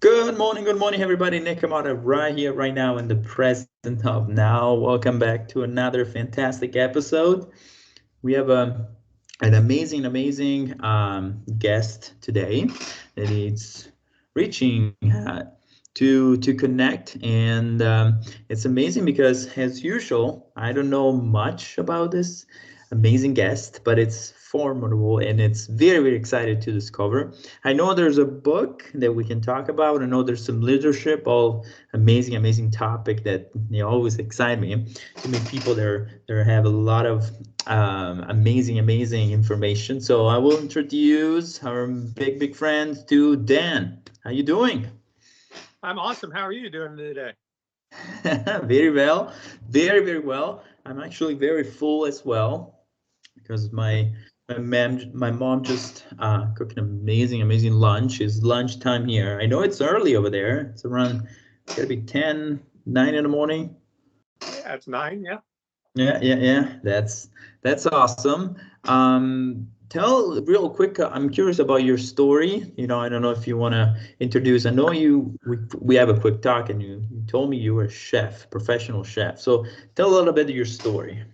Good morning, everybody. Nick Amata right here, right now, in the present of now. Welcome back to another fantastic episode. We have an amazing guest today that is reaching to connect, and it's amazing because, as usual, I don't know much about this amazing guest, but it's formidable and it's very excited to discover. I know there's a book that we can talk about. I know there's some leadership, all amazing topic that they always excite me to meet people there have a lot of amazing information. So I will introduce our big friend to Dan. How you doing? I'm awesome. How are you doing today? Very well, very well. I'm actually very full as well because my mom just cooked an amazing lunch. It's lunchtime here. I know it's early over there. It's around, it's gotta be 10, 9 in the morning. Yeah, it's 9. Yeah. Yeah. That's awesome. Tell real quick. I'm curious about your story. I don't know if you want to introduce. I know we have a quick talk, and you told me you were a chef, professional chef. So tell a little bit of your story.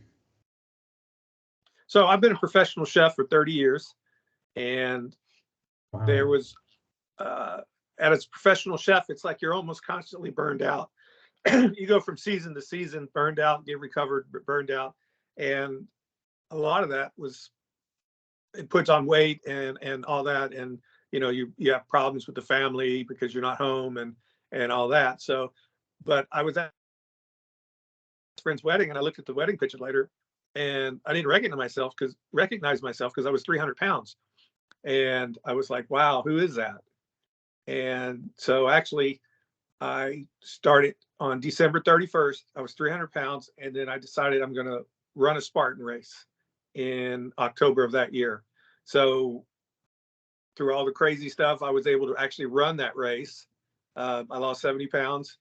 So I've been a professional chef for 30 years, and there Wow. was, as a professional chef, it's like you're almost constantly burned out. You go from season to season, burned out, get recovered, burned out, and a lot of that was it puts on weight and all that, and you have problems with the family because you're not home and all that. So, but I was at a friend's wedding, and I looked at the wedding picture later, and I didn't recognize myself because I was 300 pounds, and I was like, wow, who is that? And so actually, I started on December 31st. I was 300 pounds, and then I decided I'm going to run a Spartan race in October of that year. So through all the crazy stuff, I was able to actually run that race. I lost 70 pounds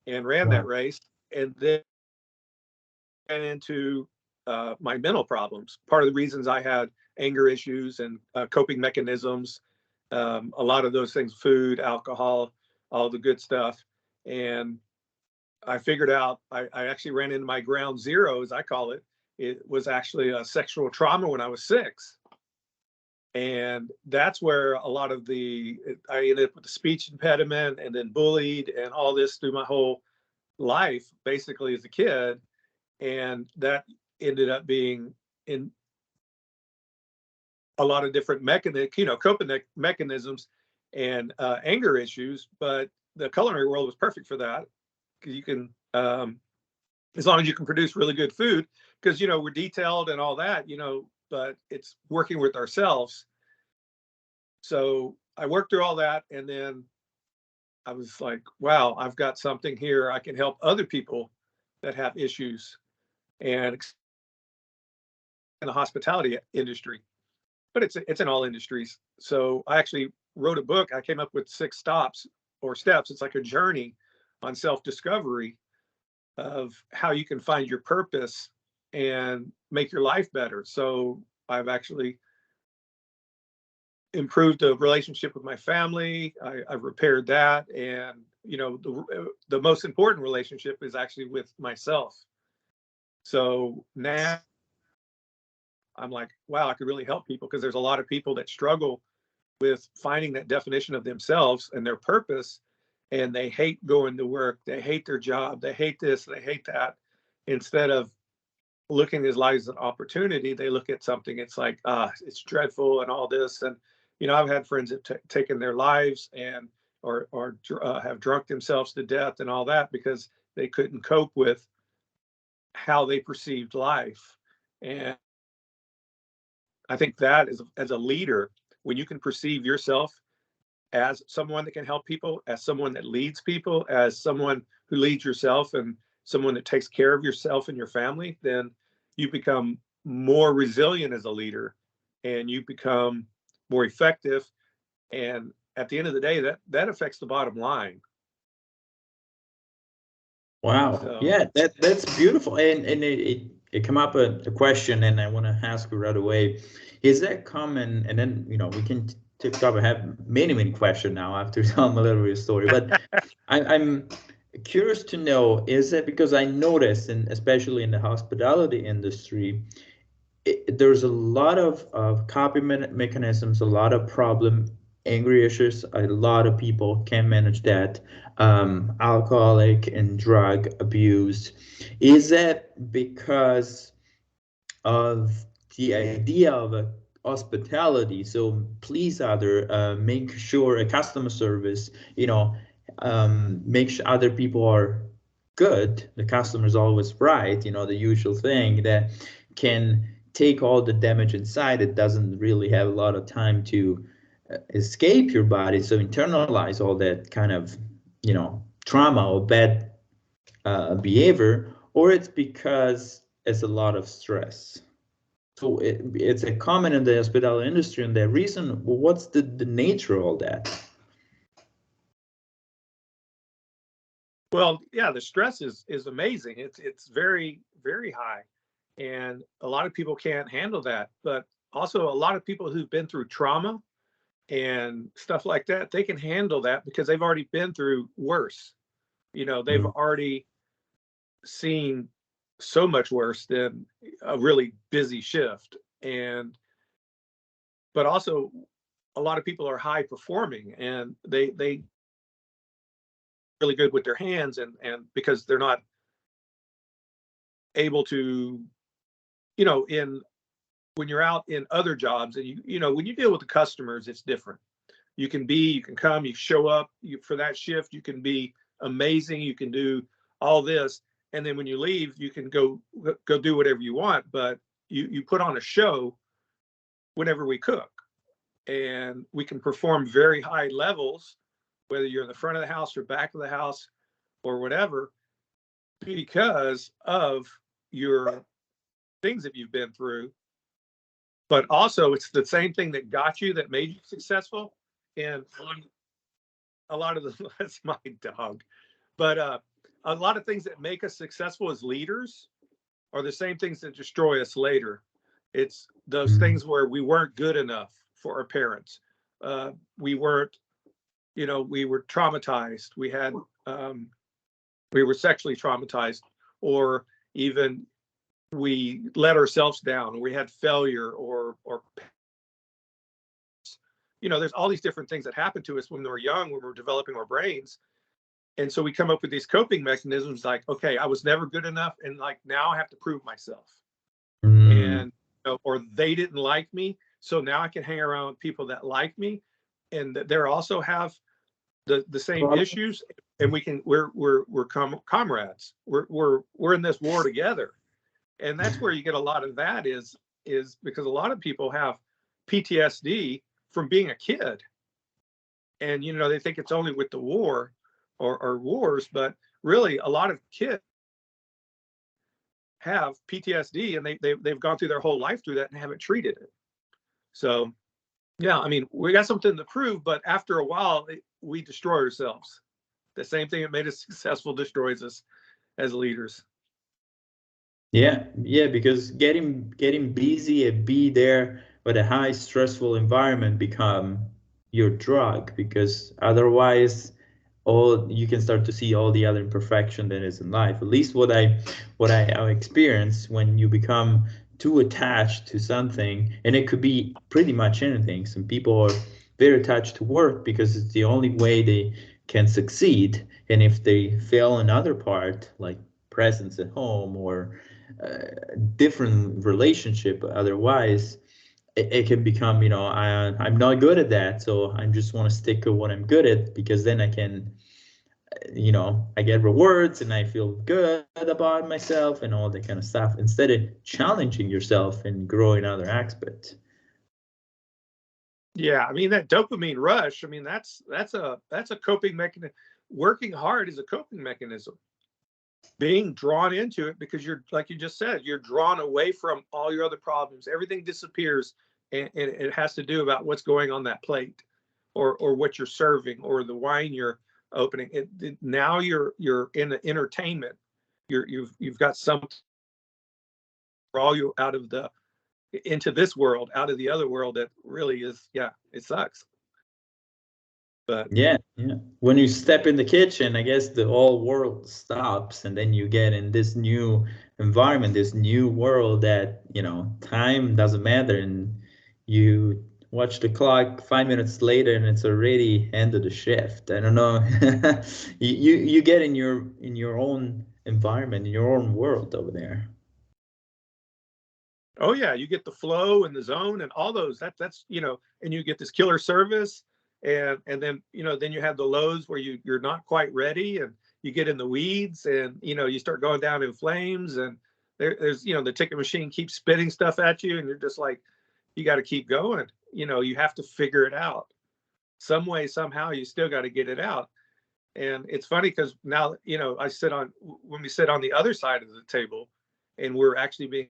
and ran that Wow. race, and then into my mental problems. Part of the reasons I had anger issues and coping mechanisms, a lot of those things, food, alcohol, all the good stuff. And I figured out I actually ran into my ground zero, as I call it. It was actually a sexual trauma when I was 6. And that's where a lot of I ended up with a speech impediment and then bullied and all this through my whole life, basically as a kid. And that ended up being in a lot of different coping mechanisms and anger issues. But the culinary world was perfect for that, because you can, as long as you can produce really good food, because we're detailed and all that, but it's working with ourselves. So I worked through all that, and then I was like, wow, I've got something here. I can help other people that have issues, and in the hospitality industry, but it's in all industries. So I actually wrote a book. I came up with 6 stops or steps. It's like a journey on self-discovery of how you can find your purpose and make your life better. So I've actually improved the relationship with my family. I've repaired that, and the most important relationship is actually with myself. So now I'm like, wow, I could really help people, because there's a lot of people that struggle with finding that definition of themselves and their purpose, and they hate going to work, they hate their job, they hate this, they hate that. Instead of looking at his life as an opportunity, they look at something, it's like, it's dreadful and all this. And I've had friends that taken their lives and or have drunk themselves to death and all that, because they couldn't cope with how they perceived life. And I think that is, as a leader, when you can perceive yourself as someone that can help people, as someone that leads people, as someone who leads yourself, and someone that takes care of yourself and your family, then you become more resilient as a leader, and you become more effective. And at the end of the day, that affects the bottom line. Wow. So Yeah, that's beautiful. And it come up a question, and I want to ask you right away. Is that common? And then we can to cover. I have many questions now after telling a little bit of story, but I'm curious to know, is it because I noticed, and especially in the hospitality industry, there's a lot of copy mechanisms, a lot of problem, angry issues. A lot of people can't manage that. Alcoholic and drug abused. Is that because of the idea of a hospitality? So please other, make sure a customer service, make sure other people are good, the customer is always right, the usual thing that can take all the damage inside. It doesn't really have a lot of time to escape your body, so internalize all that kind of trauma or bad behavior, or it's because it's a lot of stress. So it's a common in the hospitality industry, and the reason, well, what's the nature of all that? Well, yeah, the stress is amazing. It's very, very high. And a lot of people can't handle that. But also a lot of people who've been through trauma and stuff like that, they can handle that because they've already been through worse. They've already seen so much worse than a really busy shift. But also a lot of people are high performing, and they really good with their hands, and because they're not able to, in when you're out in other jobs, and when you deal with the customers, it's different. You can come, you show up for that shift, you can be amazing, you can do all this, and then when you leave, you can go do whatever you want, but you put on a show whenever we cook, and we can perform very high levels, whether you're in the front of the house or back of the house or whatever, because of your things that you've been through. But also it's the same thing that got you, that made you successful. And a lot of the that's my dog, but a lot of things that make us successful as leaders are the same things that destroy us later. It's those things where we weren't good enough for our parents. We weren't, we were traumatized. We had, we were sexually traumatized, or even we let ourselves down. We had failure, or there's all these different things that happen to us when we're young, when we're developing our brains. And so we come up with these coping mechanisms like, okay, I was never good enough, and like now I have to prove myself. And or they didn't like me, so now I can hang around with people that like me, and they're also have the same issues, and we're comrades. We're in this war together. And that's where you get a lot of that is because a lot of people have PTSD from being a kid, and they think it's only with the war or wars, but really a lot of kids have PTSD, and they've gone through their whole life through that and haven't treated it. So yeah, I mean, we got something to prove, but after a while we destroy ourselves. The same thing that made us successful destroys us as leaders. Yeah, because getting busy and be there with a high stressful environment become your drug, because otherwise all you can start to see all the other imperfection that is in life. At least what I experienced, when you become too attached to something, and it could be pretty much anything. Some people are very attached to work because it's the only way they can succeed, and if they fail in other part, like presence at home or different relationship otherwise, it can become, I'm not good at that, so I just want to stick to what I'm good at, because then I can, I get rewards and I feel good about myself and all that kind of stuff, instead of challenging yourself and growing other aspects. Yeah, I mean, that dopamine rush, I mean, that's a coping mechanism. Working hard is a coping mechanism. Being drawn into it because you're, like you just said, you're drawn away from all your other problems. Everything disappears, and it has to do about what's going on that plate, or what you're serving, or the wine you're opening. Now you're in the entertainment. You've got something draw you out of into this world, out of the other world that really is, yeah, it sucks. But Yeah, yeah. When you step in the kitchen, I guess the whole world stops, and then you get in this new environment, this new world that, time doesn't matter, and you watch the clock 5 minutes later, and it's already end of the shift. I don't know. You get in your own environment, in your own world over there. oh yeah, you get the flow and the zone and all those. That's and you get this killer service, and then then you have the lows where you're not quite ready, and you get in the weeds, and you start going down in flames, and there's the ticket machine keeps spitting stuff at you, and you're just like, you got to keep going. You have to figure it out some way, somehow. You still got to get it out. And it's funny because now I sit on when we sit on the other side of the table, and we're actually being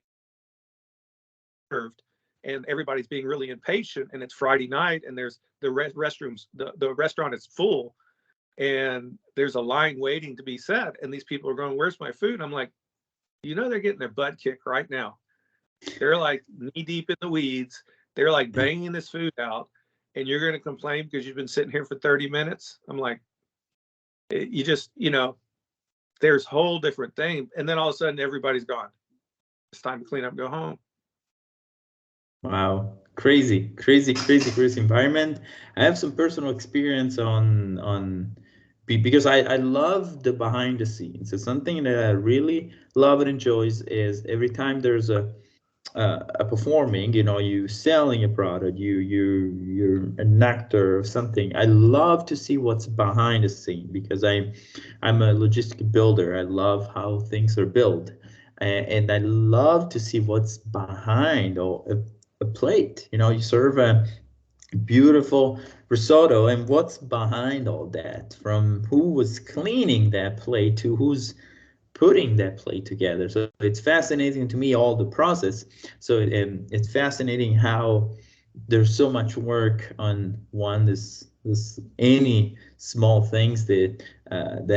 served, and everybody's being really impatient, and it's Friday night, and there's the restrooms, the restaurant is full, and there's a line waiting to be set, and these people are going, where's my food? I'm like, they're getting their butt kicked right now. They're like knee deep in the weeds. They're like banging this food out, and you're going to complain because you've been sitting here for 30 minutes. I'm like, you just there's whole different thing, and then all of a sudden everybody's gone. It's time to clean up and go home. Wow, crazy, crazy, crazy, crazy environment. I have some personal experience because I love the behind the scenes. It's something that I really love and enjoys is every time there's a performing, you selling a product, you're an actor or something. I love to see what's behind the scene because I'm a logistic builder. I love how things are built, and I love to see what's behind a plate. You serve a beautiful risotto, and what's behind all that, from who was cleaning that plate to who's putting that plate together. So it's fascinating to me, all the process. So it's fascinating how there's so much work on this any small things that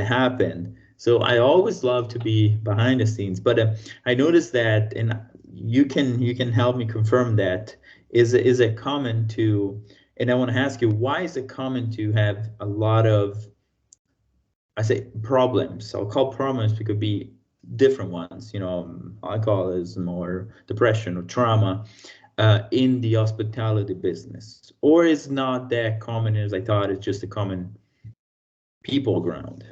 happen. So I always love to be behind the scenes, but I noticed that, and you can help me confirm that, is it common to, and I want to ask you, why is it common to have a lot of, I say problems. I'll call problems because could be different ones, alcoholism or depression or trauma in the hospitality business, or it's not that common as I thought. It's just a common people ground.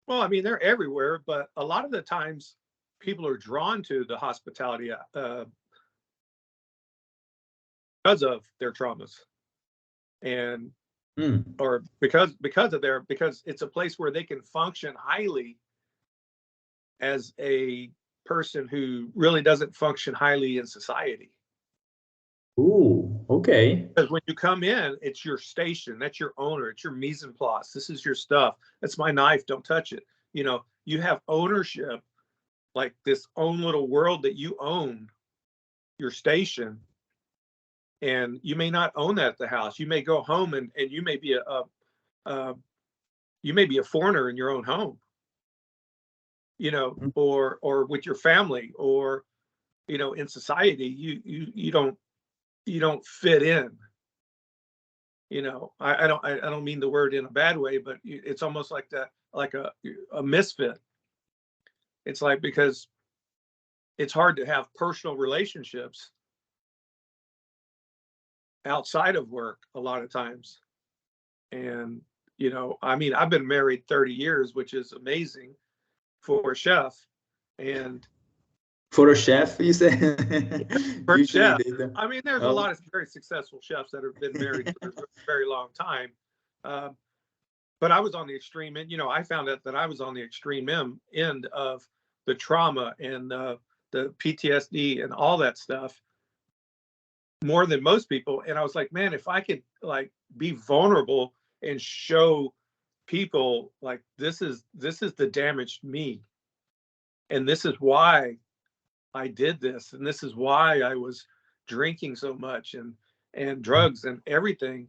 Well, I mean, they're everywhere, but a lot of the times people are drawn to the hospitality because of their traumas, and or because it's a place where they can function highly as a person who really doesn't function highly in society. Ooh, okay. Because when you come in, it's your station, that's your owner, it's your mise en place. This is your stuff. That's my knife. Don't touch it. You have ownership, like this own little world that you own, your station. And you may not own that at the house. You may go home, and you may be a foreigner in your own home, or with your family, or in society. You don't fit in. I don't mean the word in a bad way, but it's almost like that, like a misfit. It's like, because it's hard to have personal relationships outside of work a lot of times. And I mean, I've been married 30 years, which is amazing for a chef. And For a chef, you say? for a Usually chef, they don't. I mean, there's a Oh, lot of very successful chefs that have been married for a very long time. Um, but I was on the extreme end. I found out that I was on the extreme end of the trauma and the PTSD and all that stuff more than most people. And I was like, man, if I could like be vulnerable and show people like this is the damaged me, and this is why I did this, and this is why I was drinking so much and drugs and everything,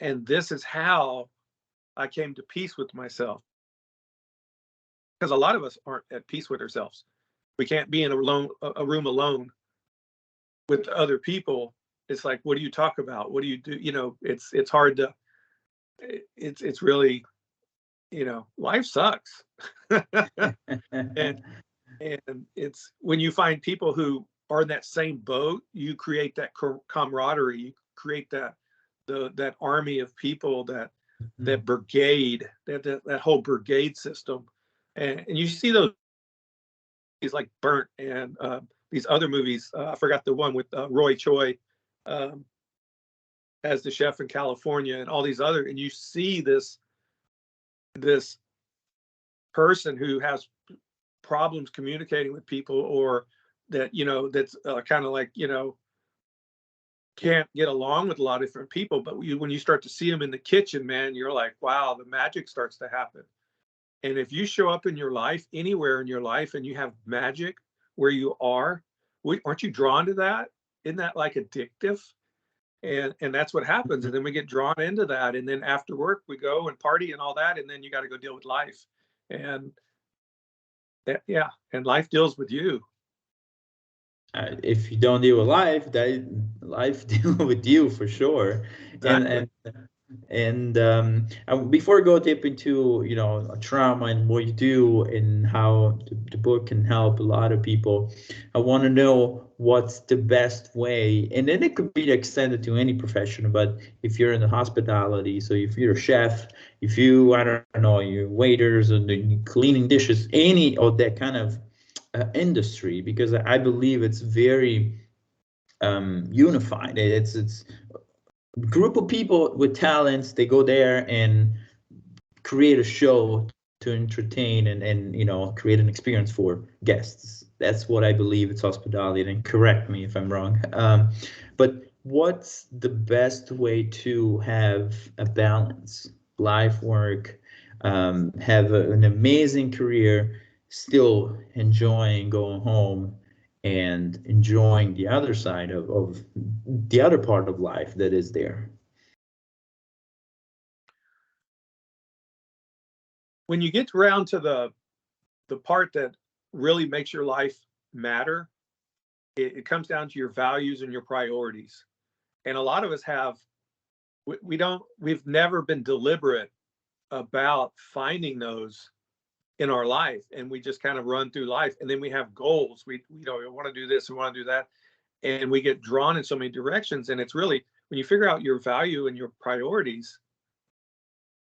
and this is how I came to peace with myself. Because a lot of us aren't at peace with ourselves. We can't be in a room alone with other people it's like, what do you talk about? What do you do? You know, it's hard to, it's really, you know, life sucks. and and it's when you find people who are in that same boat, you create that camaraderie, you create that army of people, that brigade, that whole brigade system. And you see those like Burnt and these other movies. I forgot the one with Roy Choi um, as the chef in California, and all these other. And you see this person who has problems communicating with people, or that, you know, that's kind of like, you know, can't get along with a lot of different people. But when you start to see them in the kitchen, man, you're like, wow, the magic starts to happen. And if you show up in your life, anywhere in your life, and you have magic where you are, aren't you drawn to that? Isn't that like addictive? And that's what happens. And then we get drawn into that. And then after work, we go and party and all that. And then you got to go deal with life. And that, yeah, and life deals with you. If you don't deal with life, that life deal with you for sure. Exactly. And before we go deep into, you know, trauma and what you do and how the book can help a lot of people, I want to know what's the best way, and then it could be extended to any profession. But if you're in the hospitality, so if you're a chef, if you, I don't know, you're waiters or cleaning dishes, any of that kind of industry, because I believe it's very unified. It's a group of people with talents. They go there and create a show to entertain and you know, create an experience for guests. That's what I believe it's hospitality. And correct me if I'm wrong. But what's the best way to have a balance, life, work, have an amazing career, still enjoying going home and enjoying the other side of the other part of life that is there? When you get around to the part that really makes your life matter, it comes down to your values and your priorities. And a lot of us have, we've never been deliberate about finding those in our life, and we just kind of run through life. And then we have goals. We, you know, we want to do this, we want to do that, and we get drawn in so many directions. And it's really, when you figure out your value and your priorities,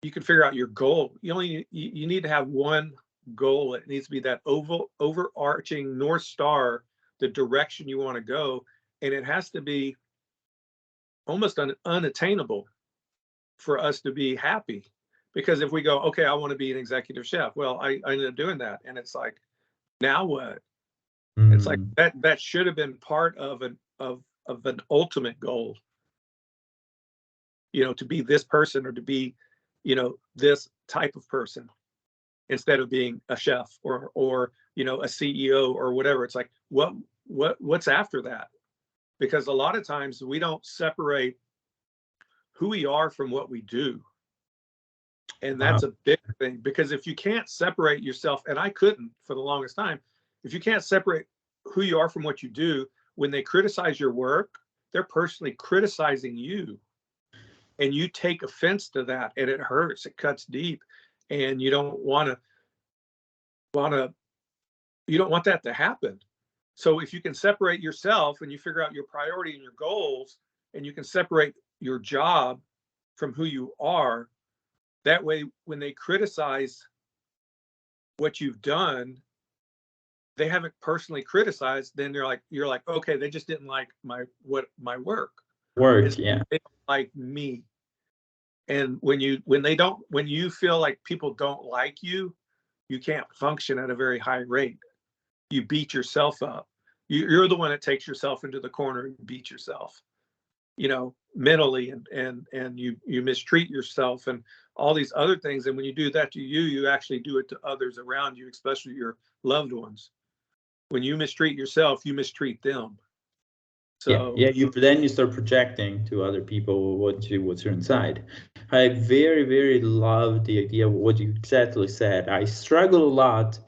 you can figure out your goal. You need to have one goal. It needs to be that overarching North Star, the direction you want to go. And it has to be almost unattainable for us to be happy. Because if we go, okay, I want to be an executive chef, well, I ended up doing that, and it's like, now what? It's like that should have been part of an ultimate goal, you know, to be this person, or to be, you know, this type of person, instead of being a chef or you know, a CEO or whatever. It's like, what's after that? Because a lot of times we don't separate who we are from what we do. And that's a big thing, because if you can't separate yourself, and I couldn't for the longest time, if you can't separate who you are from what you do, when they criticize your work, they're personally criticizing you. And you take offense to that, and it hurts, it cuts deep. And you don't want that to happen. So if you can separate yourself, and you figure out your priority and your goals, and you can separate your job from who you are, that way, when they criticize what you've done, they haven't personally criticized. Then you're like, okay, they just didn't like my work. Yeah. They don't like me. And when you feel like people don't like you, you can't function at a very high rate. You beat yourself up. You're the one that takes yourself into the corner and beat yourself, you know, mentally, and you mistreat yourself and all these other things. And when you do that to you, you actually do it to others around you, especially your loved ones. When you mistreat yourself, you mistreat them. So Yeah, you start projecting to other people what's inside. I very love the idea of what you exactly said. I struggled a lot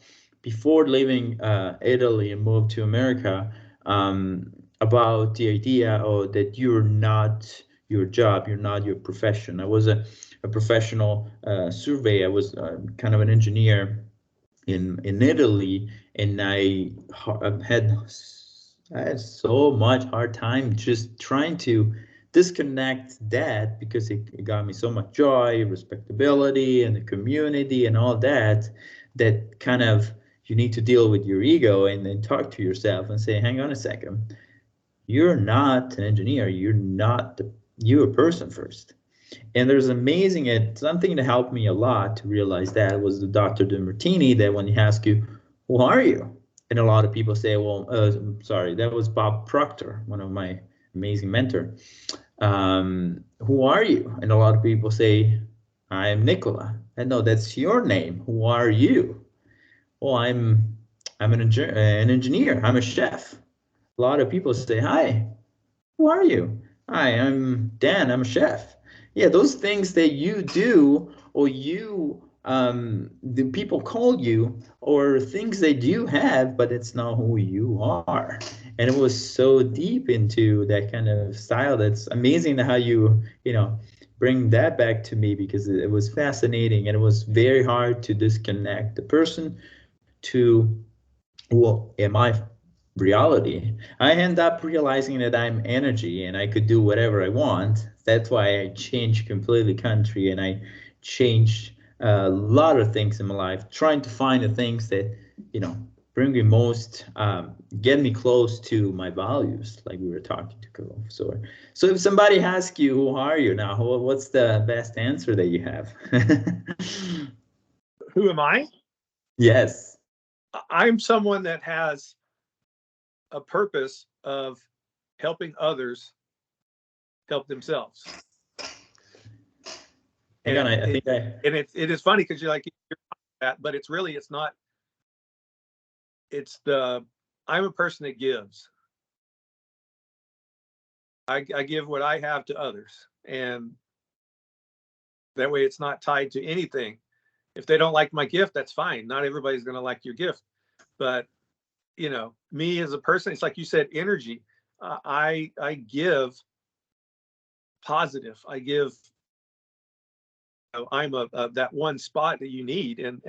before leaving Italy and moved to America. about the idea that you're not your job, you're not your profession. I was a professional surveyor. I was kind of an engineer in Italy, and I had so much hard time just trying to disconnect that, because it got me so much joy, respectability, and the community and all that. That kind of, you need to deal with your ego and then talk to yourself and say, hang on a second, you're not an engineer. You're a person first. And there's amazing, something that helped me a lot to realize that was the Dr. DeMartini, that when he asks you, who are you? And a lot of people say, well, sorry, that was Bob Proctor, one of my amazing mentor. Who are you? And a lot of people say, I'm Nicola. And no, that's your name. Who are you? Well, I'm an engineer. I'm a chef. A lot of people say, hi, who are you? Hi, I'm Dan. I'm a chef. Yeah, those things that you do, or the people call you, or things that you have, but it's not who you are. And it was so deep into that kind of style. That's amazing how you bring that back to me, because it was fascinating, and it was very hard to disconnect the person to, well, am I reality? I end up realizing that I'm energy and I could do whatever I want. That's why I changed completely country, and I changed a lot of things in my life, trying to find the things that, bring me most, get me close to my values, like we were talking to go. So if somebody asks you, who are you now? What's the best answer that you have? Who am I? Yes. I'm someone that has a purpose of helping others help themselves. Hang on, I think it is funny because you're that, but it's not. I'm a person that gives. I give what I have to others, and that way it's not tied to anything. If they don't like my gift, that's fine. Not everybody's going to like your gift, but me as a person, it's like you said, energy. I give positive. I give. I'm that one spot that you need, and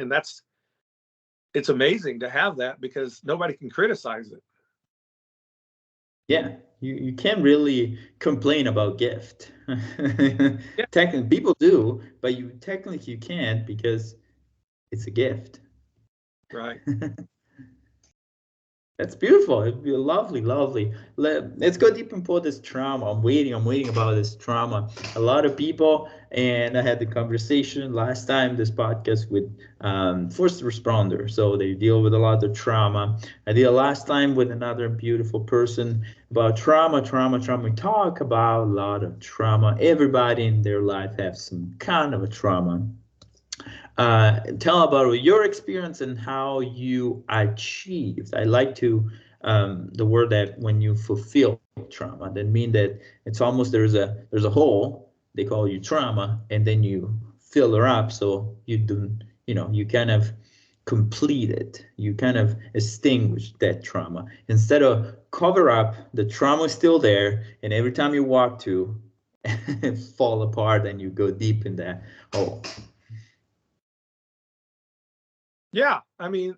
it's amazing to have that, because nobody can criticize it. Yeah, you can't really complain about gift. Yeah. Technically, people do, but you can't, because it's a gift. Right. That's beautiful. It'd be lovely, lovely. Let's go deep into this trauma. I'm waiting about this trauma. A lot of people, and I had the conversation last time, this podcast, with first responder. So they deal with a lot of trauma. I did last time with another beautiful person about trauma. We talk about a lot of trauma. Everybody in their life has some kind of a trauma. Tell about your experience and how you achieved. I like to the word that when you fulfill trauma, that mean that it's almost there's a hole, they call you trauma, and then you fill her up, so you do, you kind of complete it, you kind of extinguish that trauma instead of cover up. The trauma is still there, and every time you walk to fall apart, and you go deep in that hole. Yeah, I mean,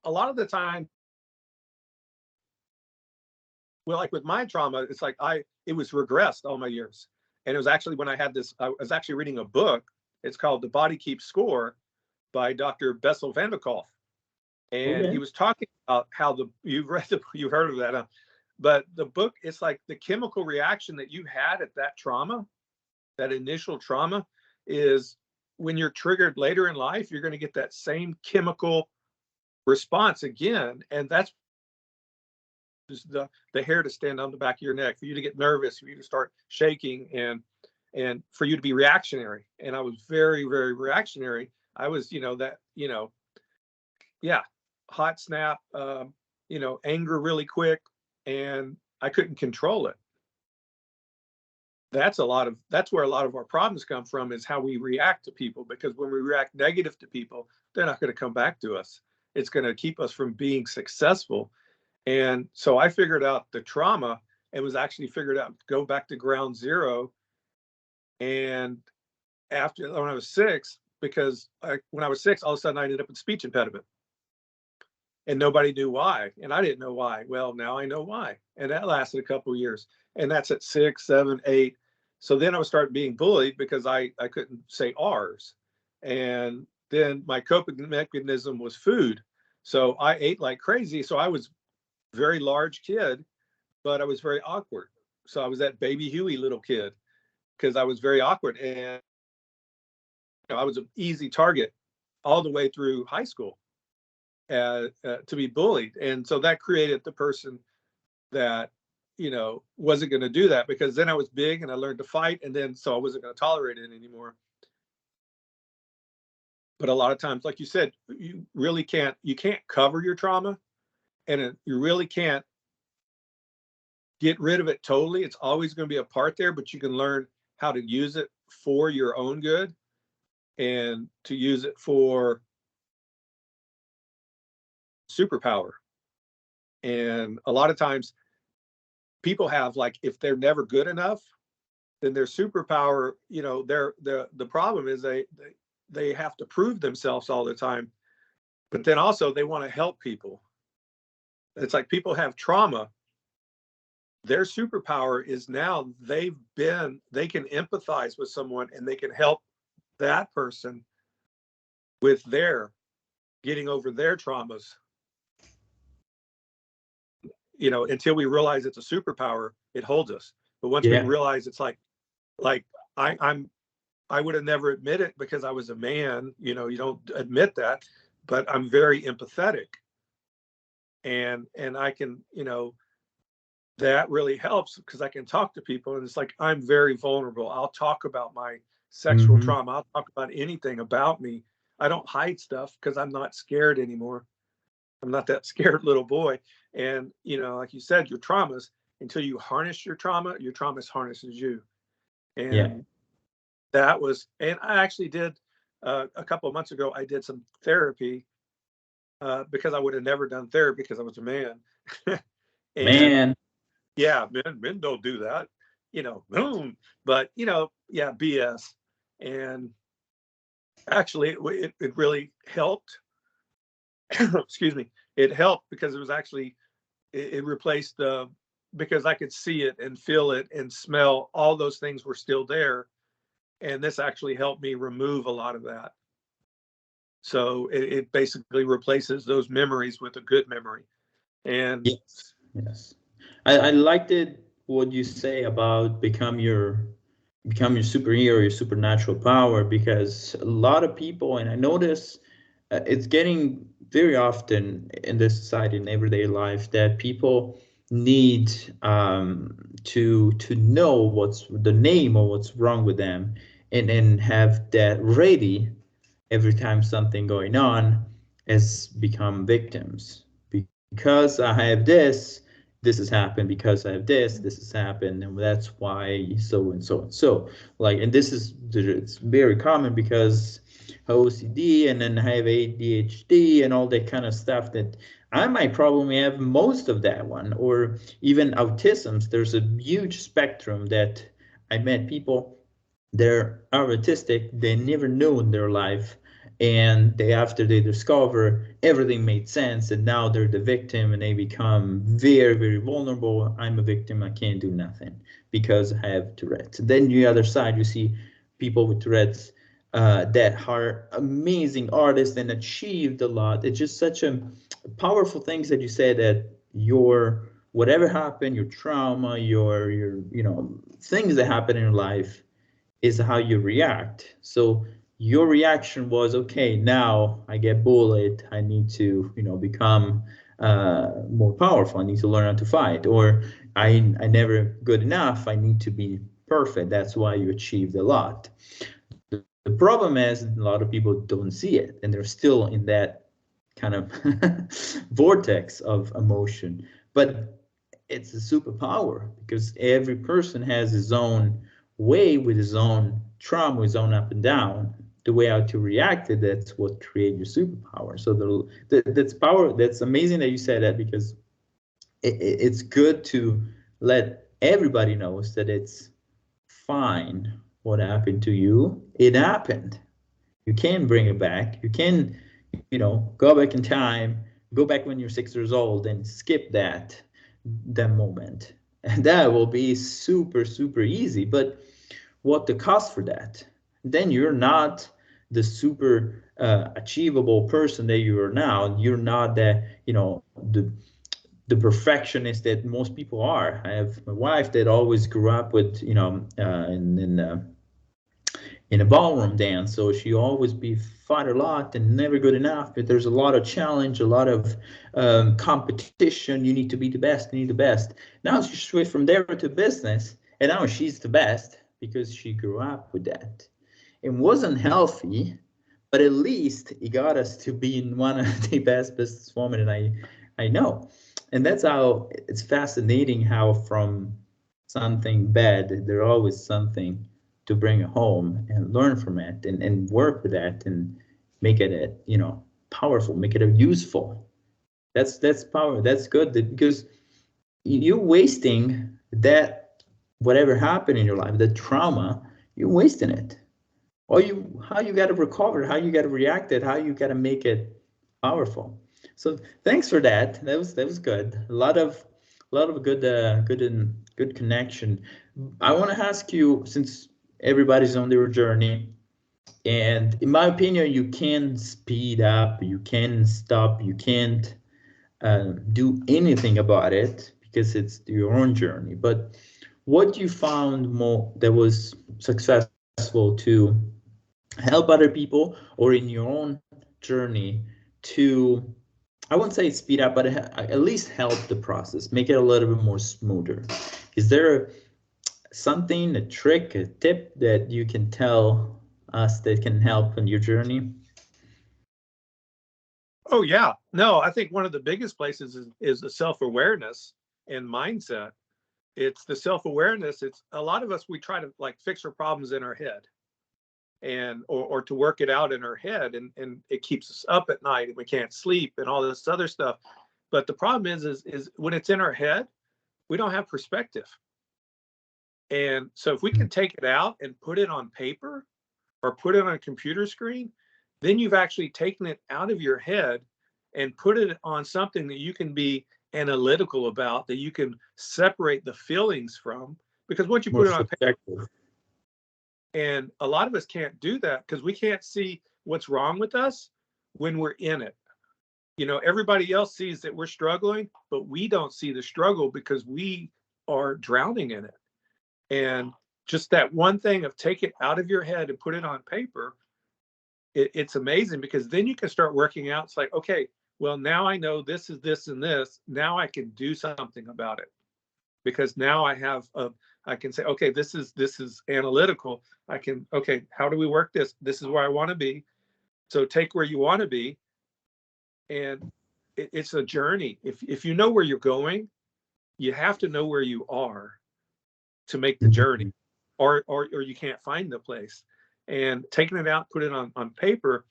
a lot of the time, well, like with my trauma, it's like it was regressed all my years. And it was actually when I was actually reading a book. It's called The Body Keeps Score by Dr. Bessel van der Kolk. And Okay. he was talking about how you've heard of that, huh? But the book, it's like the chemical reaction that you had at that trauma, that initial trauma, is when you're triggered later in life, you're going to get that same chemical response again. And that's the hair to stand on the back of your neck, for you to get nervous, for you to start shaking, and for you to be reactionary. And I was very, very reactionary. I was, yeah, hot snap, anger really quick, and I couldn't control it. That's where a lot of our problems come from, is how we react to people. Because when we react negative to people, they're not going to come back to us. It's going to keep us from being successful. And so I figured out the trauma and was actually figured out, go back to ground zero. And after, when I was 6, because when I was 6, all of a sudden I ended up with speech impediment and nobody knew why. And I didn't know why. Well, now I know why. And that lasted a couple of years. And that's at 6, 7, 8. So then I would start being bullied because I couldn't say R's. And then my coping mechanism was food. So I ate like crazy. So I was a very large kid, but I was very awkward. So I was that baby Huey little kid because I was very awkward. And I was an easy target all the way through high school to be bullied. And so that created the person that, wasn't going to do that, because then I was big and I learned to fight. And then, so I wasn't going to tolerate it anymore. But a lot of times, like you said, you can't cover your trauma, and you really can't get rid of it totally. It's always going to be a part there, but you can learn how to use it for your own good and to use it for superpower. And a lot of times people have, like, if they're never good enough, then their superpower, the problem is they have to prove themselves all the time. But then also they want to help people. It's like people have trauma. Their superpower is now they can empathize with someone and they can help that person with their getting over their traumas. Until we realize it's a superpower, it holds us. But once we realize it's like I would have never admit it because I was a man, you don't admit that, but I'm very empathetic. And I can, that really helps because I can talk to people, and it's like, I'm very vulnerable. I'll talk about my sexual trauma. I'll talk about anything about me. I don't hide stuff because I'm not scared anymore. I'm not that scared little boy. And, like you said, your traumas, until you harness your trauma harnesses you. And that was, and I actually did a couple of months ago, I did some therapy because I would have never done therapy because I was a man. Man. Yeah, men don't do that, but BS. And actually it really helped. Excuse me. It helped because it was actually, it replaced because I could see it and feel it and smell, all those things were still there. And this actually helped me remove a lot of that. So it basically replaces those memories with a good memory. And yes. I liked it, what you say about become your superhero, your supernatural power, because a lot of people, and I notice it's getting very often in this society, in everyday life, that people need to know what's the name or what's wrong with them, and have that ready every time something going on, as become victims. Because I have this has happened, because I have this has happened, and that's why so and so and so. Like, and it's very common because OCD, and then I have ADHD and all that kind of stuff, that I might probably have most of that one, or even autisms. There's a huge spectrum that I met people that are autistic, they never knew in their life, and after they discover, everything made sense, and now they're the victim, and they become very, very vulnerable. I'm a victim, I can't do nothing because I have Tourette's. Then the other side, you see people with Tourette's that are amazing artists and achieved a lot. It's just such a powerful things that you say, that your whatever happened, your trauma, your things that happen in your life, is how you react. So your reaction was, okay, now I get bullied, I need to become more powerful, I need to learn how to fight, or I never good enough, I need to be perfect. That's why you achieved a lot. The problem is a lot of people don't see it, and they're still in that kind of vortex of emotion. But it's a superpower, because every person has his own way, with his own trauma, his own up and down, the way how to react to it. That's what creates your superpower. So that's power. That's amazing that you said that, because it's good to let everybody knows that it's fine what happened to you. It happened. You can bring it back. You can, go back in time, go back when you're 6 years old and skip that moment. And that will be super, super easy. But what the cost for that? Then you're not the super achievable person that you are now. You're not the perfectionist that most people are. I have my wife that always grew up with, in a ballroom dance, so she always be fought a lot and never good enough. But there's a lot of challenge, a lot of competition. You need to be the best. You need the best. Now she switched from there to business, and now she's the best because she grew up with that. It wasn't healthy, but at least it got us to being one of the best businesswomen and I know. And that's how it's fascinating how from something bad, there's always something to bring it home and learn from it and work with that and make it, powerful, make it useful. That's power. That's good because you're wasting that whatever happened in your life, the trauma, you're wasting it. Or how you got to recover, how you got to react it, how you got to make it powerful. So thanks for that. That was good. A lot of good connection. I want to ask you, since everybody's on their journey, and in my opinion, you can speed up, you can stop, you can't do anything about it because it's your own journey. But what you found more that was successful to help other people or in your own journey to, I wouldn't say speed up, but at least help the process, make it a little bit more smoother? Is there something, a trick, a tip that you can tell us that can help in your journey? Oh yeah. No, I think one of the biggest places is the self-awareness and mindset. It's the self-awareness. It's a lot of us, we try to like fix our problems in our head and or to work it out in our head, and it keeps us up at night and we can't sleep and all this other stuff. But the problem is when it's in our head, we don't have perspective. And so if we can take it out and put it on paper or put it on a computer screen, then you've actually taken it out of your head and put it on something that you can be analytical about, that you can separate the feelings from. Because once you More put it on paper, subjective. and a lot of us can't do that because we can't see what's wrong with us when we're in it. Everybody else sees that we're struggling, but we don't see the struggle because we are drowning in it. And just that one thing of take it out of your head and put it on paper, it's amazing, because then you can start working out. It's like, okay, well, now I know this is this and this. Now I can do something about it, because now I can say, okay, this is analytical. Okay, how do we work this? This is where I want to be. So take where you want to be, and it's a journey. If you know where you're going, you have to know where you are to make the journey, Mhm. or you can't find the place. And taking it out, put it on paper,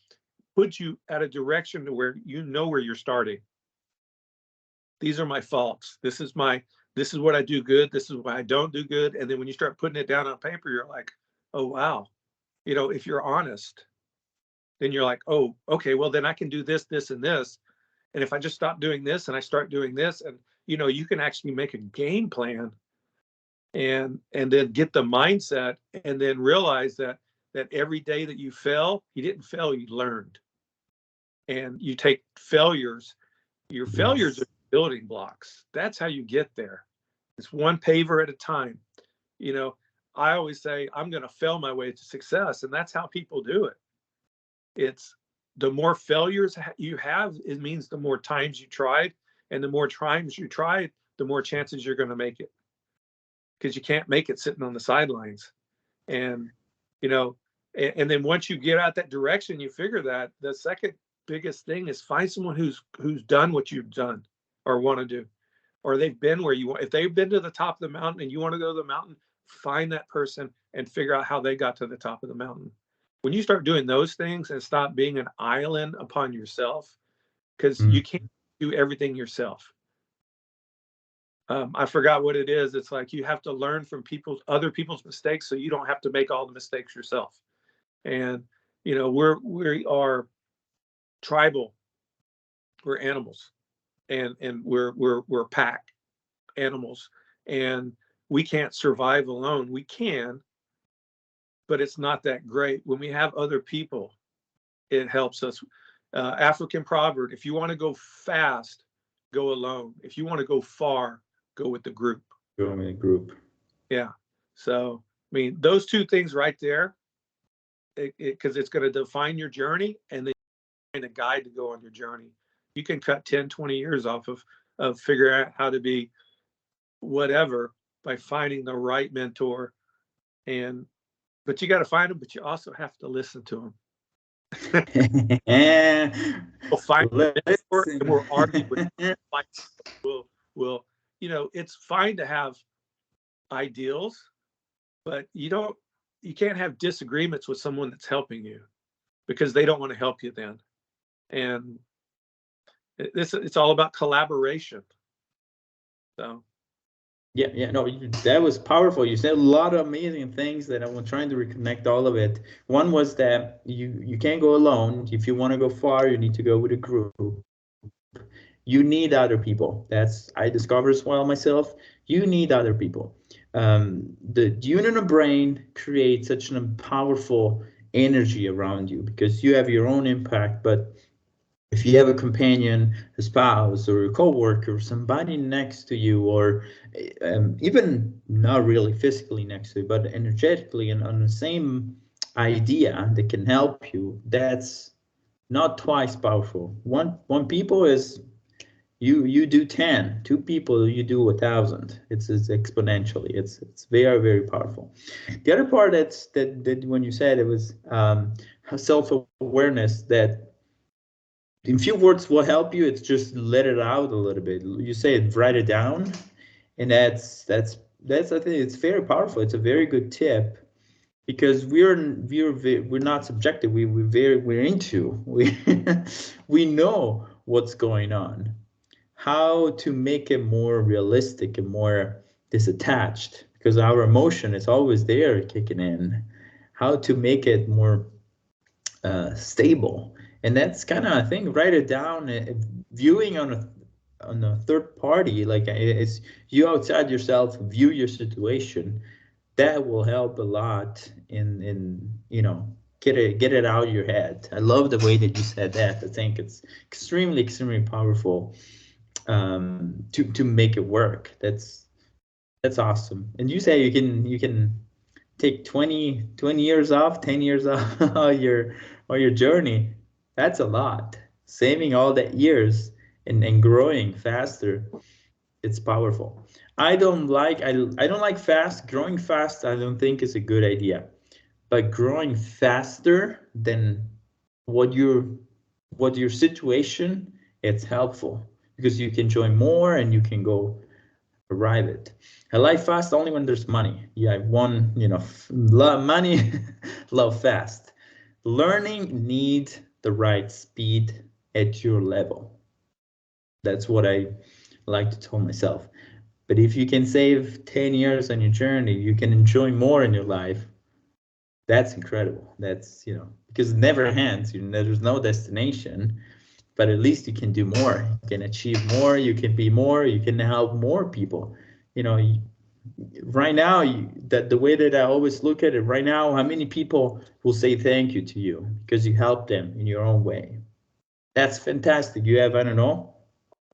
puts you at a direction to where you know where you're starting. These are my faults. This is what I do good. This is what I don't do good. And then when you start putting it down on paper, you're like, oh wow. If you're honest, then you're like, oh, okay, well then I can do this, this, and this. And if I just stop doing this and I start doing this, and you can actually make a game plan, and then get the mindset, and then realize that every day that you fail, you didn't fail, you learned. And you take failures, your failures are Yes. building blocks. That's how you get there. It's one paver at a time. You know, I always say I'm going to fail my way to success, and that's how people do it. It's the more failures you have, it means the more times you tried, and the more times you tried, the more chances you're going to make it, because you can't make it sitting on the sidelines. And you know and then once you get out that direction, you figure that the second biggest thing is find someone who's done what you've done or want to do, or they've been where you want. If they've been to the top of the mountain and you want to go to the mountain, find that person and figure out how they got to the top of the mountain. When you start doing those things and stop being an island upon yourself, because you Mm. can't do everything yourself. I forgot what it is. It's like you have to learn from other people's mistakes, so you don't have to make all the mistakes yourself. And we are tribal. We're animals, and we're pack animals, and we can't survive alone. We can, but it's not that great. When we have other people, it helps us. African proverb: if you want to go fast, go alone. If you want to go far, go with the group. Go with the group. Yeah. So, I mean, those two things right there, because it's going to define your journey, and then find a guide to go on your journey. You can cut 10, 20 years off of figuring out how to be whatever by finding the right mentor. But you got to find them, but you also have to listen to them. We'll find a mentor and we'll argue with them. We'll, it's fine to have ideals, but you can't have disagreements with someone that's helping you, because they don't want to help you then. And it's all about collaboration. So yeah, no, that was powerful. You said a lot of amazing things that I was trying to reconnect all of it. One was that you can't go alone. If you want to go far, you need to go with a group. You need other people. I discovered as well myself. You need other people. The union of brain creates such a powerful energy around you, because you have your own impact, but if you have a companion, a spouse, or a coworker, or somebody next to you, or even not really physically next to you, but energetically and on the same idea that can help you, that's not twice powerful. One people is you do 10, two people you do 1,000. It's exponentially. It's very, very powerful. The other part that when you said it was self-awareness, that in few words will help you. It's just let it out a little bit. You say it, write it down, and that's I think it's very powerful. It's a very good tip, because we're not subjective. We're into we know what's going on, how to make it more realistic and more disattached, because our emotion is always there kicking in. How to make it more stable. And that's kind of, I think, write it down. Viewing on a third party, like it's you outside yourself, view your situation. That will help a lot in get it out of your head. I love the way that you said that. I think it's extremely powerful to make it work. That's awesome. And you say you can take 20 years off, 10 years off on your journey. That's a lot. Saving all that years and growing faster, it's powerful. I don't like fast. Growing fast, I don't think is a good idea. But growing faster than what your situation, it's helpful, because you can join more and you can go arrive it. I like fast only when there's money. Yeah, I want, love money, love fast. Learning needs the right speed at your level. That's what I like to tell myself. But if you can save 10 years on your journey, you can enjoy more in your life. That's incredible. That's, because it never ends. There's no destination, but at least you can do more. You can achieve more. You can be more. You can help more people. Right now, the way that I always look at it, right now, how many people will say thank you to you because you helped them in your own way? That's fantastic. You have, I don't know,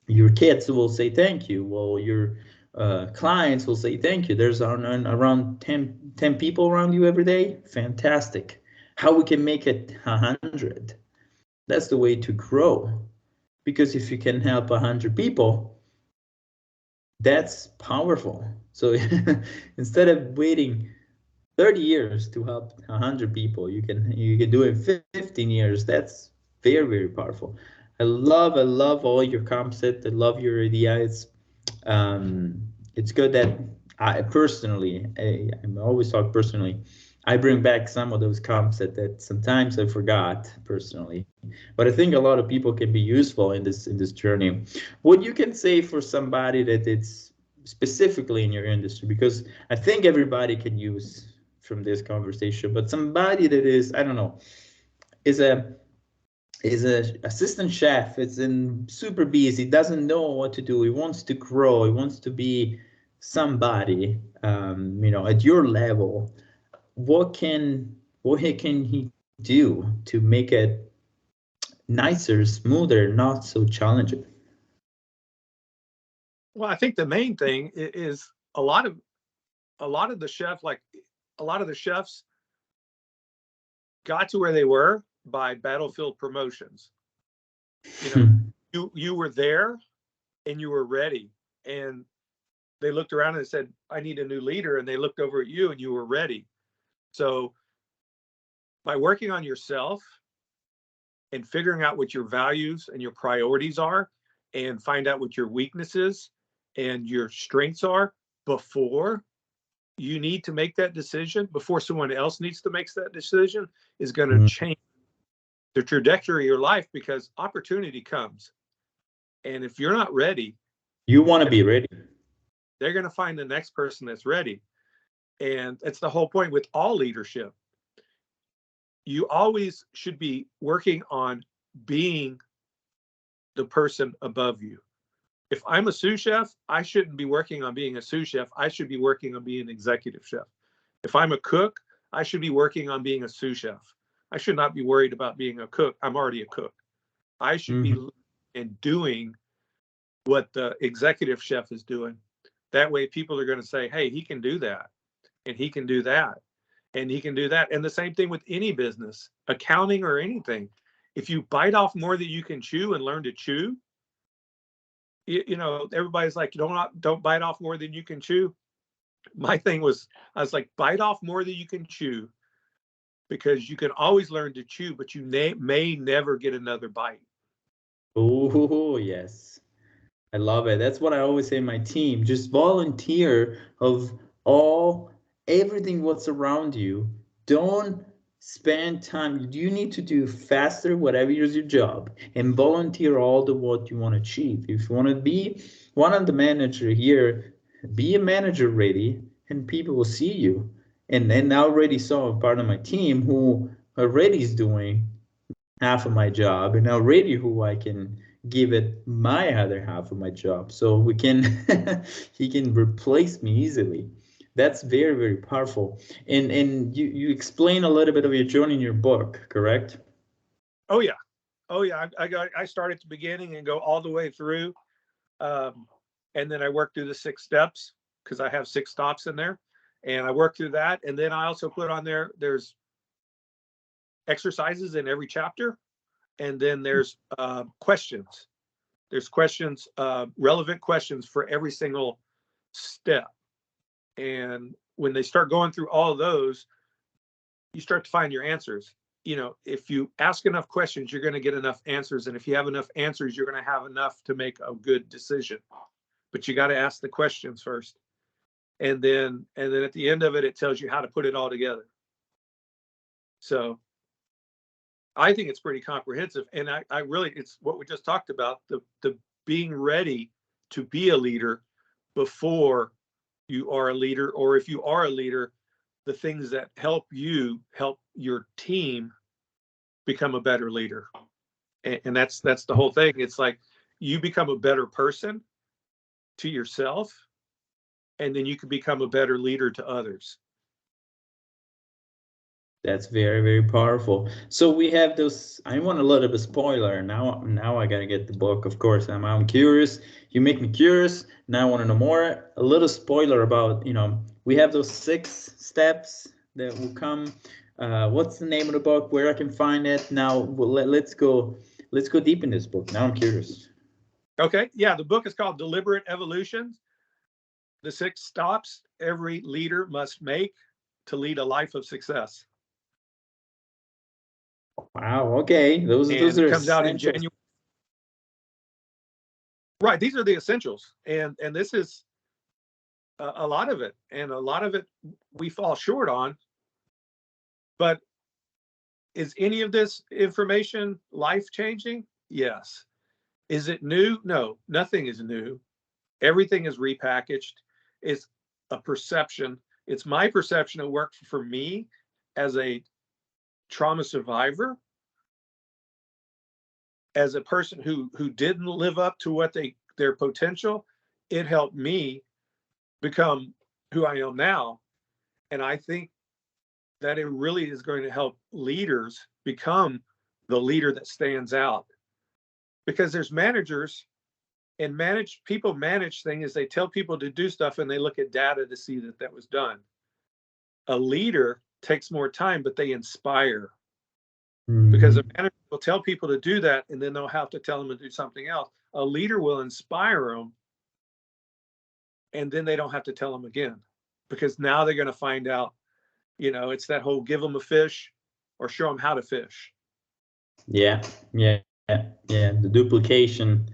your kids will say thank you. Well, your clients will say thank you. There's around 10 people around you every day. Fantastic. How we can make it 100? That's the way to grow. Because if you can help 100 people, that's powerful. So instead of waiting 30 years to help 100 people, you can do it in 15 years. That's very, very powerful. I love all your concept. I love your idea. It's good that I personally, I always talk personally, I bring back some of those concepts that sometimes I forgot personally, but I think a lot of people can be useful in this journey. What you can say for somebody that it's specifically in your industry? Because I think everybody can use from this conversation, but somebody that is, I don't know, is a assistant chef, is in super busy, doesn't know what to do, he wants to grow, he wants to be somebody, at your level. What can he do to make it nicer, smoother, not so challenging? Well, I think the main thing is a lot of the chef, like a lot of the chefs got to where they were by battlefield promotions. You know, you were there and you were ready, and they looked around and said, I need a new leader, and they looked over at you and you were ready. So by working on yourself and figuring out what your values and your priorities are, and find out what your weaknesses and your strengths are before you need to make that decision, before someone else needs to make that decision, is going to change the trajectory of your life, because opportunity comes. And if you're not ready, You want to be ready. they're going to find the next person that's ready. And it's the whole point with all leadership. You always should be working on being the person above you. If I'm a sous chef, I shouldn't be working on being a sous chef. I should be working on being an executive chef. If I'm a cook, I should be working on being a sous chef. I should not be worried about being a cook. I'm already a cook. I should be and doing what the executive chef is doing. That way people are going to say, hey, he can do that, and he can do that, and he can do that. And the same thing with any business, accounting or anything. If you bite off more than you can chew and learn to chew, everybody's like, don't bite off more than you can chew. My thing was, I was like, bite off more than you can chew, because you can always learn to chew, but you may never get another bite. Oh, yes. I love it. That's what I always say in my team. Just volunteer of everything what's around you. Don't spend time. You need to do faster, whatever is your job, and volunteer all the what you want to achieve. If you want to be one of the manager here, be a manager ready, and people will see you. And I already saw a part of my team who already is doing half of my job, and already who I can give it my other half of my job, so we can he can replace me easily. That's very, very powerful. And you explain a little bit of your journey in your book, correct? Oh yeah. I start at the beginning and go all the way through, and then I work through the 6 steps, because I have 6 stops in there, and I work through that. And then I also put on there's exercises in every chapter, and then there's questions. There's questions, relevant questions for every single step. And when they start going through all of those, you start to find your answers. If you ask enough questions, you're going to get enough answers. And if you have enough answers, you're going to have enough to make a good decision. But you got to ask the questions first. And then at the end of it, it tells you how to put it all together. So I think it's pretty comprehensive. And I really, it's what we just talked about, the being ready to be a leader before you are a leader, or if you are a leader, the things that help your team become a better leader. And that's the whole thing. It's like you become a better person to yourself, and then you can become a better leader to others. That's very, very powerful. So we have those. I want a little bit spoiler. Now I gotta get the book. Of course, I'm curious. You make me curious. Now I want to know more. A little spoiler about, we have those 6 steps that will come. What's the name of the book? Where I can find it? Now let's go deep in this book. Now I'm curious. Okay, yeah, the book is called Deliberate Evolution: The 6 Stops Every Leader Must Make to Lead a Life of Success. Wow. Okay. Those It are comes out in essentials. January. Right. These are the essentials. And this is a lot of it. And a lot of it we fall short on. But is any of this information life changing? Yes. Is it new? No, nothing is new. Everything is repackaged. It's a perception. It's my perception of work for me as a trauma survivor, as a person who didn't live up to what their potential. It helped me become who I am now. And I think that it really is going to help leaders become the leader that stands out. Because there's managers, and people manage things. They tell people to do stuff and they look at data to see that was done. A leader takes more time, but they inspire. Because a manager will tell people to do that, and then they'll have to tell them to do something else. A leader will inspire them, and then they don't have to tell them again, because now they're going to find out, it's that whole give them a fish or show them how to fish. Yeah. The duplication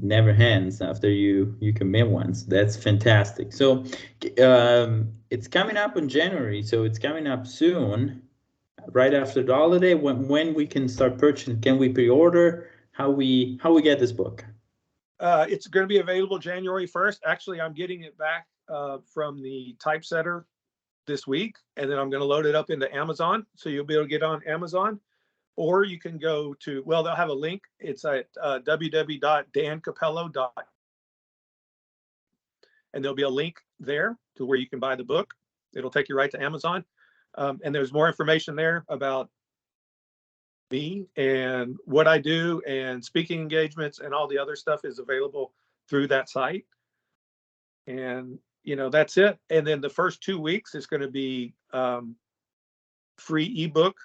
never ends after you commit once. That's fantastic. So it's coming up in January, so it's coming up soon, right after the holiday. When we can start purchasing? Can we pre-order? How we get this book? It's going to be available January 1st. Actually, I'm getting it back from the typesetter this week, and then I'm going to load it up into Amazon, so you'll be able to get on Amazon. Or you can go to, they'll have a link. It's at www.dancappello.com. And there'll be a link there to where you can buy the book. It'll take you right to Amazon. And there's more information there about me and what I do, and speaking engagements, and all the other stuff is available through that site. And, that's it. And then the first 2 weeks is going to be free ebook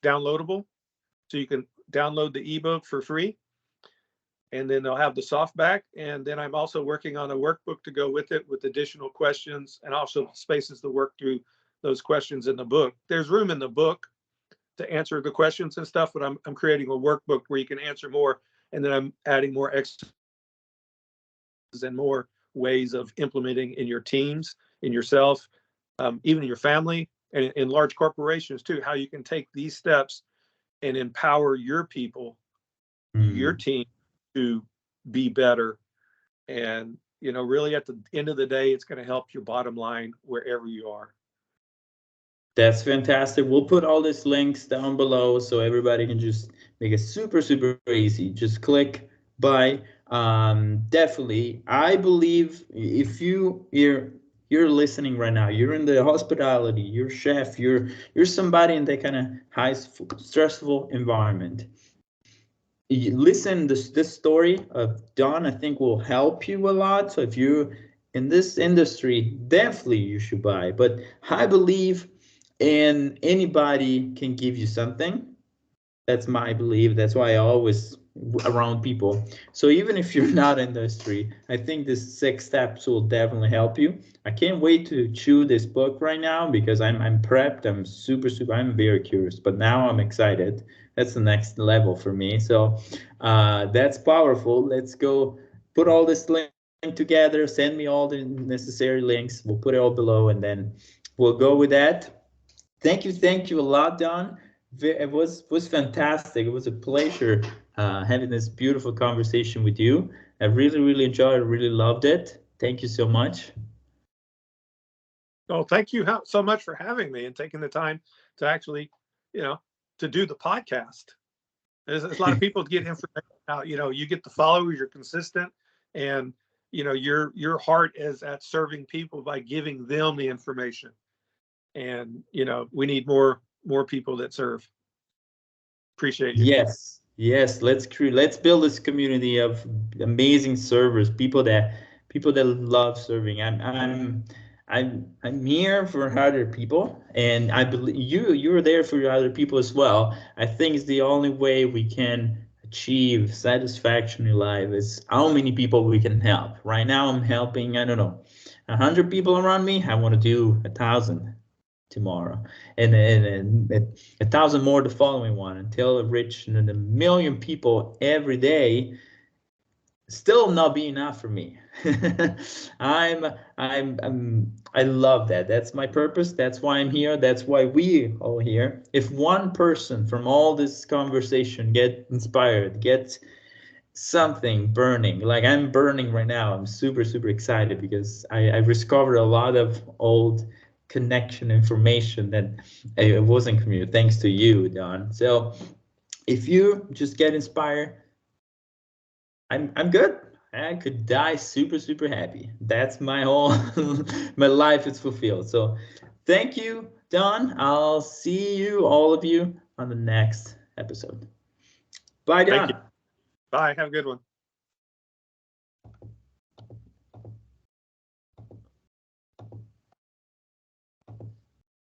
downloadable. So you can download the ebook for free, and then they'll have the softback. And then I'm also working on a workbook to go with it, with additional questions, and also spaces to work through those questions in the book. There's room in the book to answer the questions and stuff, but I'm creating a workbook where you can answer more, and then I'm adding more exercises and more ways of implementing in your teams, in yourself, even in your family, and in large corporations too, how you can take these steps and empower your people, your team, to be better. And, really at the end of the day, it's going to help your bottom line wherever you are. That's fantastic. We'll put all these links down below so everybody can just make it super, super easy. Just click buy. Definitely, I believe if you're listening right now, you're in the hospitality, you're chef, you're somebody in that kind of high stressful environment. You listen, this story of Don, I think, will help you a lot. So if you're in this industry, definitely you should buy. But I believe in anybody can give you something. That's my belief. That's why I always around people. So even if you're not in the industry, I think this 6 steps will definitely help you. I can't wait to chew this book right now, because I'm prepped. I'm super, I'm very curious, but now I'm excited. That's the next level for me. So that's powerful. Let's go put all this link together. Send me all the necessary links. We'll put it all below, and then we'll go with that. Thank you a lot, Don. It was fantastic. It was a pleasure having this beautiful conversation with you. I really enjoyed it. Really loved it. Thank you so much. Oh, thank you so much for having me and taking the time to actually, to do the podcast. There's a lot of people get information out. You get the followers, you're consistent, and your heart is at serving people by giving them the information. And we need more people that serve. Appreciate you. Yes, let's build this community of amazing servers, people that love serving. I'm here for other people, and I believe you're there for other people as well. I think it's the only way we can achieve satisfaction in life is how many people we can help. Right now I'm helping, I don't know, 100 people around me. I want to do 1,000 tomorrow, and 1,000 more the following one, until I reach 1 million people every day. Still not be enough for me. I love that. That's my purpose. That's why I'm here. That's why we all here. If one person from all this conversation get inspired, get something burning. Like I'm burning right now. I'm super, super excited because I've discovered a lot of old connection information that I wasn't communicated thanks to you, Don. So if you just get inspired, I'm good. I could die super, super happy. That's my whole my life is fulfilled. So thank you, Don. I'll see you, all of you, on the next episode. Bye, Thank you. Don. Bye. Have a good one.